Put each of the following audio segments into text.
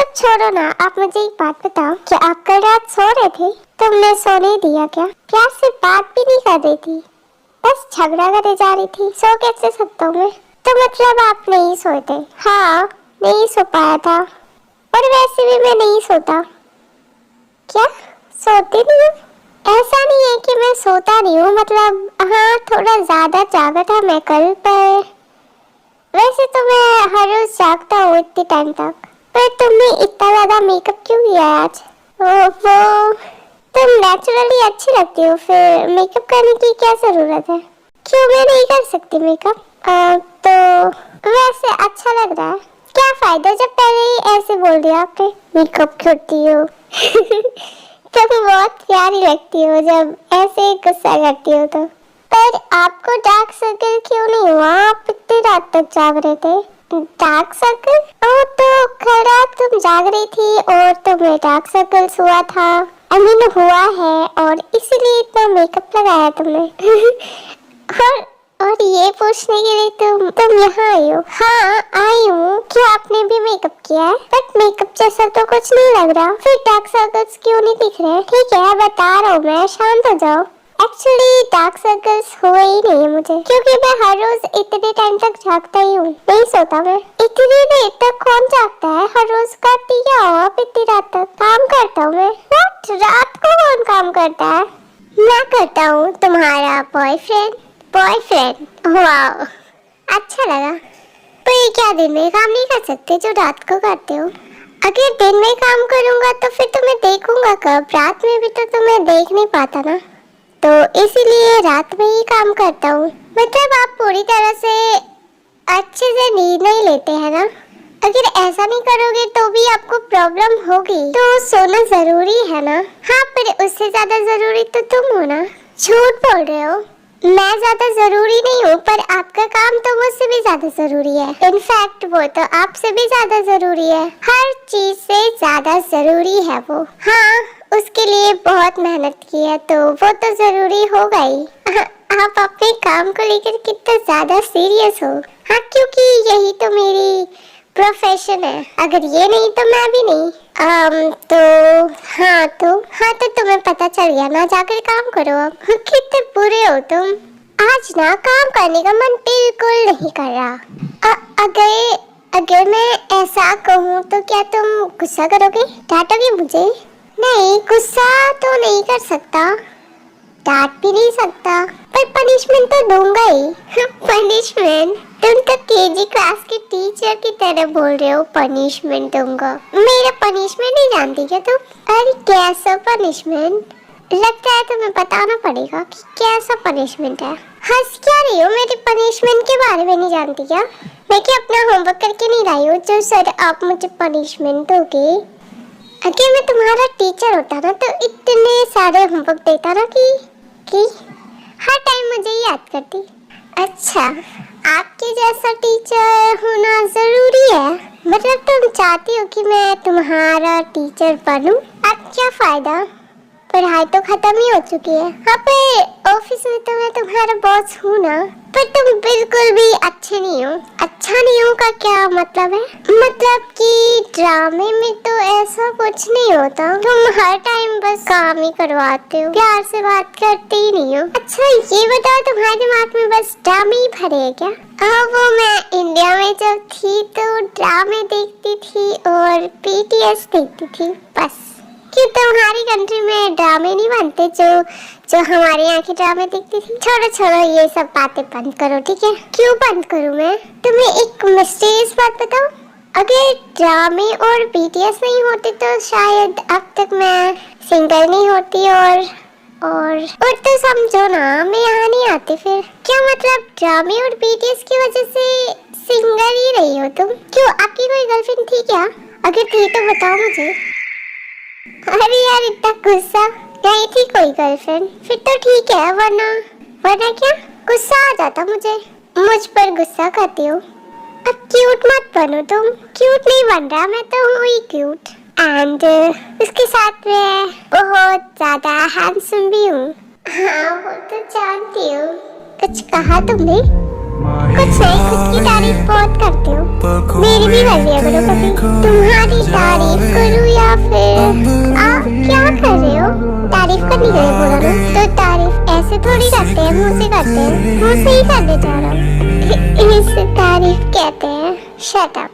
सब छोड़ो ना, आप मुझे एक बात बताओ, क्या आप कल रात सो रहे थे? तुमने सोने दिया क्या? प्यार से बात भी नहीं कर रही थी, बस झगड़ा करे जा रही थी। सो कैसे सकता हूँ मैं? तो मतलब आप नहीं सोए थे? हाँ, नहीं सो पाया था, और वैसे भी मैं नहीं सोता। क्या सोती नहीं हूँ? ऐसा नहीं है कि मैं सोता नहीं हूँ, मतलब हाँ थोड़ा ज्यादा जागा था मैं कल, पर वैसे तो मैं हर रोज जागता हूँ इतने टाइम तक। पर तुमने इतना ज्यादा मेकअप क्यों किया आज? वो तुम नेचुरली अच्छी लगती हो, फिर मेकअप करने की क्या जरूरत है? क्यों मैं नहीं कर सकती मेकअप? तो वैसे अच्छा लग रहा है। क्या फायदा जब पहले ही ऐसे बोल दिया आपने मेकअप करती हो। तुम बहुत प्यारी लगती हो जब ऐसे गुस्सा करती हो तो। पर आपको डार्क सर्कल क्यों नहीं हुआ? आप इतनी रात तक जाग रहे थे। Dark circle? ओह, तो कल रात तुम जाग रही थी और तुम्हें डार्क सर्कल्स हुआ था। आई मीन हुआ है, और इसीलिए इतना मेकअप लगाया तुमने। और ये पूछने के लिए तुम यहाँ आई हो? हाँ आई हूँ। क्या आपने भी मेकअप किया है? बट मेकअप जैसा तो कुछ नहीं लग रहा। फिर डार्क सर्कल्स क्यों नहीं दिख रहे? ठीक है बता रहा हूँ मैं, शांत हो जाओ। एक्चुअली डार्क सर्कल्स हुए ही नहीं है मुझे, क्योंकि मैं हर रोज इतने टाइम तक जागता ही हूँ, नहीं सोता मैं। इतनी देर तक कौन जागता है? हर रोज करती क्या हो आप इतनी रात तक? काम करता हूँ मैं। What? रात को कौन काम करता है? मैं करता हूँ, तुम्हारा बॉयफ्रेंड। वाह, अच्छा लगा। पर ये क्या दिन में काम नहीं कर सकते जो रात को करते हो? अगर दिन में काम करूँगा तो फिर तुम्हें देखूंगा कब? रात में भी तो तुम्हें देख नहीं पाता ना, तो इसीलिए रात में ही काम करता हूँ। मतलब आप पूरी तरह से अच्छे से नींद नहीं लेते हैं ना? अगर ऐसा नहीं करोगे तो भी आपको प्रॉब्लम होगी, तो सोना जरूरी है ना? हाँ, पर उससे ज्यादा जरूरी तो तुम हो ना। झूठ बोल रहे हो, मैं ज्यादा जरूरी नहीं हूँ, पर आपका काम तो मुझसे भी ज्यादा जरूरी है। इनफैक्ट वो तो आपसे भी ज्यादा जरूरी है, हर चीज से ज्यादा जरूरी है वो। हाँ, उसके लिए बहुत मेहनत की है, तो वो तो जरूरी होगा ही। आप अपने काम को लेकर कितना ज्यादा सीरियस हो। हाँ, क्योंकि यही तो मेरी प्रोफेशन है, अगर ये नहीं तो मैं भी नहीं। तो तुम्हें पता चल गया ना, जाकर काम करो अब। कितने बुरे हो तुम। आज ना काम करने का मन बिल्कुल नहीं कर रहा। अगर मैं ऐसा कहूँ तो क्या तुम गुस्सा करोगे? डांटोगे मुझे? नहीं, गुस्सा तो नहीं कर सकता, डांट भी नहीं सकता, पर पनिशमेंट तो दूंगा ही। पनिशमेंट? तुम तो केजी क्लास के टीचर की तरह बोल रहे हो, पनिशमेंट दूंगा। मेरा पनिशमेंट नहीं जानती क्या तुम? अरे कैसा पनिशमेंट? लगता है तुम्हें बताना पड़ेगा कि कैसा पनिशमेंट है। हंस क्या रही हो? मेरे पनिशमेंट के बारे में नहीं जानती क्या? मैं क्या अपना होमवर्क करके नहीं लाई हूँ जो सर आप मुझे पनिशमेंट दोगे? अगर मैं तुम्हारा टीचर होता ना तो इतने सारे होमवर्क देता ना कि हर टाइम मुझे याद करती। अच्छा, आपके जैसा टीचर होना जरूरी है? मतलब तुम चाहती हो कि मैं तुम्हारा टीचर बनूं? अब क्या फायदा, पढ़ाई तो खत्म ही हो चुकी है। हाँ, पर ऑफिस में तो मैं तुम्हारा बॉस हूँ ना। पर तुम बिल्कुल भी अच्छे नहीं हो। अच्छा नहीं हो का क्या मतलब है? मतलब कि ड्रामे में तो ऐसा कुछ नहीं होता, तुम हर टाइम बस काम ही करवाते हो, प्यार से बात करते ही नहीं हो। अच्छा ये बताओ, तुम्हारे दिमाग में बस ड्रामे ही भरे है क्या? वो मैं इंडिया में जब थी तो ड्रामे देखती थी और बीटीएस देखती थी बस। कि तुम्हारी कंट्री में ड्रामे नहीं बनते जो हमारे यहाँ के ड्रामे देखती थी? छोड़ो ये सब बातें बंद करो, ठीक है? क्यों बंद करूँ मैं? तुम्हें एक मिस्टीरियस बात बताऊं, अगर ड्रामे और बीटीएस नहीं होते तो शायद अब तक मैं सिंगर नहीं होती, और तो समझो ना मैं यहाँ नहीं आती। फिर क्या मतलब ड्रामे और बीटीएस की वजह से सिंगर ही रही हो तुम? क्यों, आपकी कोई गर्लफ्रेंड थी क्या? अगर थी तो बताओ मुझे। अरे यार, इतना गुस्सा? नहीं थी कोई गर्लफ्रेंड? फिर तो ठीक है, वरना क्या गुस्सा आ जाता मुझ पर गुस्सा करती हो। अब क्यूट मत बनो तुम। क्यूट नहीं बन रहा, मैं तो हूँ ही क्यूट, एंड उसके साथ मैं बहुत ज्यादा हैंडसम भी हूँ। हाँ वो तो जानती हूँ। कुछ कहा तुमने? कुछ नहीं, खुद की तारीफ बहुत करते हो, मेरी भी कर लिया करो कभी। तुम्हारी तारीफ मुंह से करते हैं, मुंह से ही करने जा रहा हूँ। इसे तारीफ कहते हैं। Shut up.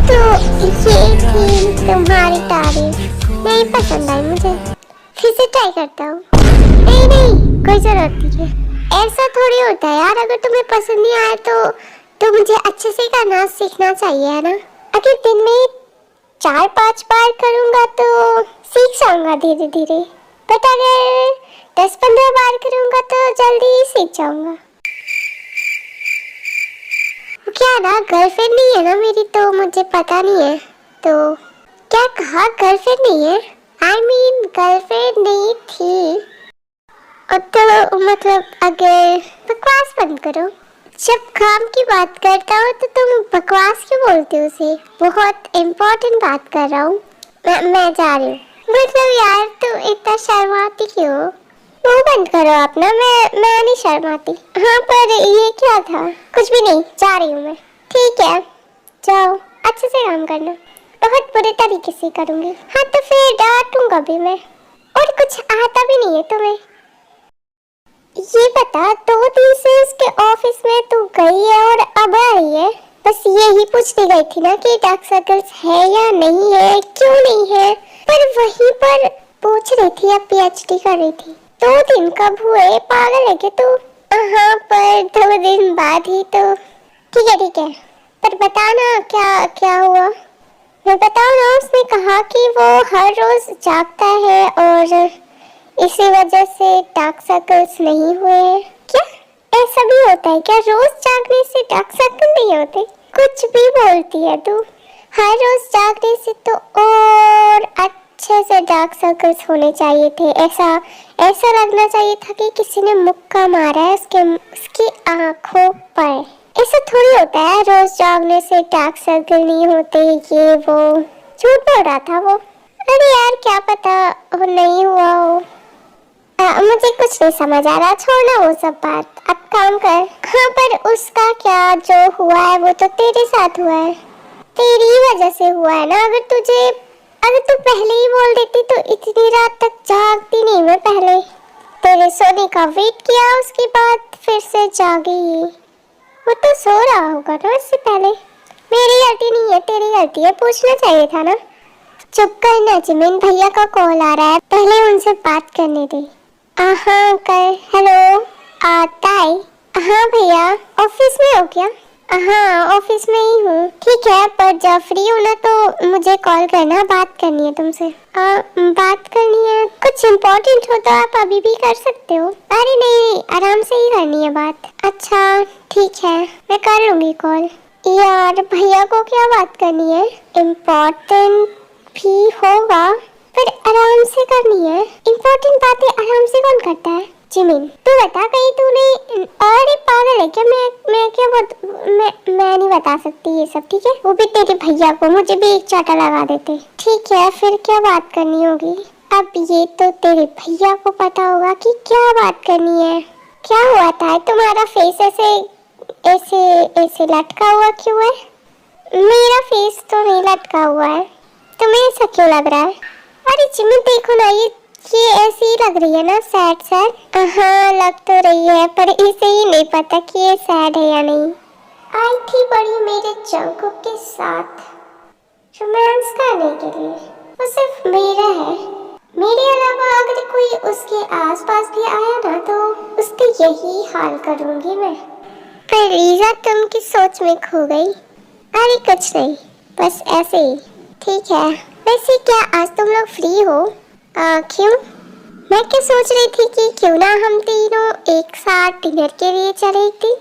तो ये थी तुम्हारी तारीफ, नहीं पसंद आई मुझे, फिर से ट्राई करता हूँ। नहीं नहीं, कोई जरूरत नहीं है, ऐसा थोड़ी होता है यार। अगर तुम्हें पसंद नहीं आया तो मुझे अच्छे से करना सीखना चाहिए, है ना। अगर दिन में 4-5 बार करूँगा तो सीख जाऊँगा धीरे धीरे, बट अगर 10-15 बार करूँगा तो जल्दी ही सीख जाऊँगा। क्या ना, गर्लफ्रेंड नहीं है ना मेरी, तो मुझे पता नहीं है। तो क्या कहा, गर्लफ्रेंड नहीं है? I mean गर्लफ्रेंड नहीं थी। और तो मतलब अगर बकवास बंद करो, जब काम की बात करता हूँ तो तुम बकवास क्यों बोलते हो उसे? बहुत इम्पोर्टेंट बात कर रहा हूँ। मैं जा रही हूँ। मतलब यार तुम इतना शर्माती क्यों? मुंह बंद करो अपना। मैं नहीं शर्माती। हाँ पर ये क्या था? कुछ भी नहीं, जा रही हूँ मैं। ठीक है जाओ, अच्छे से काम करना। बहुत बुरे तरीके से करूँगी। हाँ तो फिर डांटूंगा भी मैं। और कुछ आता भी नहीं है तुम्हें। ये बता, 2 दिन से उसके ऑफिस में तू गई है और अब आ रही है। बस यही पूछने गई थी ना कि डार्क सर्कल्स है या नहीं है, क्यों नहीं है। पर वहीं पर पूछ रही थी, अब PhD कर रही थी। 2 दिन कब हुए, पागल है क्या तू? हाँ पर 2 दिन बाद ही तो। ठीक है, पर बताना क्या क्या हुआ। मैं बताऊँ ना, उसने कहा कि वो हर रोज जागता है और इसी वजह से डार्क सर्कल्स नहीं हुए। क्या ऐसा भी होता है क्या? रोज जागने से डार्क सर्कल नहीं होते? कुछ भी बोलती है तू। हर रोज जागने से तो और अच्छे से डार्क सर्कल्स होने चाहिए थे। ऐसा लगना चाहिए था कि किसी ने मुक्का मारा है उसकी आंखों पर। ऐसा थोड़ी होता है रोज जागने से डार्क सर्कल नहीं होते। ये वो झूठ बोल रहा था वो। अरे यार क्या पता वो नहीं हुआ हो। मुझे कुछ नहीं समझ आ रहा, छोड़ना वो सब बात, अब काम कर। हाँ पर उसका क्या, जो हुआ है वो तो तेरे साथ हुआ है, तेरी वजह से हुआ है ना। अगर तू पहले ही बोल देती तो इतनी रात तक जागती नहीं। मैं पहले तेरे सोने का वेट किया, उसके बाद फिर से जागी। वो तो सो रहा होगा ना इससे पहले। मेरी गलती नहीं है, तेरी गलती है, पूछना चाहिए था ना। चुप करना जिमिन, भैया का कॉल आ रहा है, पहले उनसे बात करने दे। हाँ कर। हेलो ताई। हाँ भैया, ऑफिस में हो क्या? हाँ ऑफिस में ही हूँ। ठीक है, पर जब फ्री हो ना तो मुझे कॉल करना, बात करनी है तुमसे। बात करनी है, कुछ इम्पोर्टेंट हो तो आप अभी भी कर सकते हो। अरे नहीं, आराम से ही करनी है बात। अच्छा ठीक है, मैं कर लूँगी कॉल। यार भैया को क्या बात करनी है? इम्पोर्टेंट भी होगा पर आराम से करनी है। इम्पोर्टेंट बातें आराम से कौन करता है? जिमिन तू बता, कहीं तूने। अरे पागल है क्या? मैं नहीं बता सकती ये सब, ठीक है? वो भी तेरे भैया को, मुझे भी एक चाटा लगा देते। ठीक है, फिर क्या बात करनी होगी? अब ये तो तेरे भैया को पता होगा कि क्या बात करनी है। क्या हुआ था? तुम्हारा फेस ऐसे लटका हुआ क्यों है? मेरा फेस तो नहीं लटका हुआ है, तुम्हें ऐसा क्यों लग रहा है? अरे जिमिन देखो ना, ये ऐसी ही लग रही है ना, सैड। हाँ लग तो रही है, पर इसे ही नहीं पता कि ये सैड है या नहीं। आई थी बड़ी मेरे जंकुक के साथ रोमांस करने के लिए, वो सिर्फ मेरा है। मेरे अलावा अगर कोई उसके आसपास भी आया ना तो उसका यही हाल करूँगी मैं। पर लीजा तुम किस सोच में खो गई? अरे कुछ नहीं, बस ऐसे ही। ठीक है, वैसे क्या आज तुम लोग फ्री हो? क्यों? मैं क्या सोच रही थी कि क्यों ना हम तीनों एक साथ डिनर के लिए चले थे।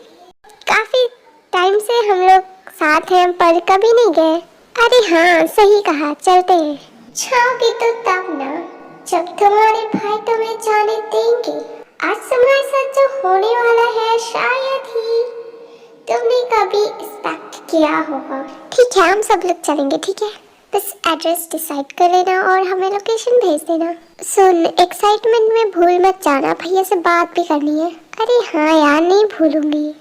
काफी टाइम से हम लोग साथ हैं पर कभी नहीं गए। अरे हाँ सही कहा, चलते हैं। जाओगे तो तब ना जब तुम्हारे भाई तुम्हें जाने देंगे। आज तुम्हारे साथ जो होने वाला है शायद ही तुमने कभी एक्सपेक्ट किया होगा। ठीक है, हम सब लोग चलेंगे, ठीक है? बस एड्रेस डिसाइड कर लेना और हमें लोकेशन भेज देना। सुन, एक्साइटमेंट में भूल मत जाना, भैया से बात भी करनी है। अरे हाँ यार, नहीं भूलूंगी।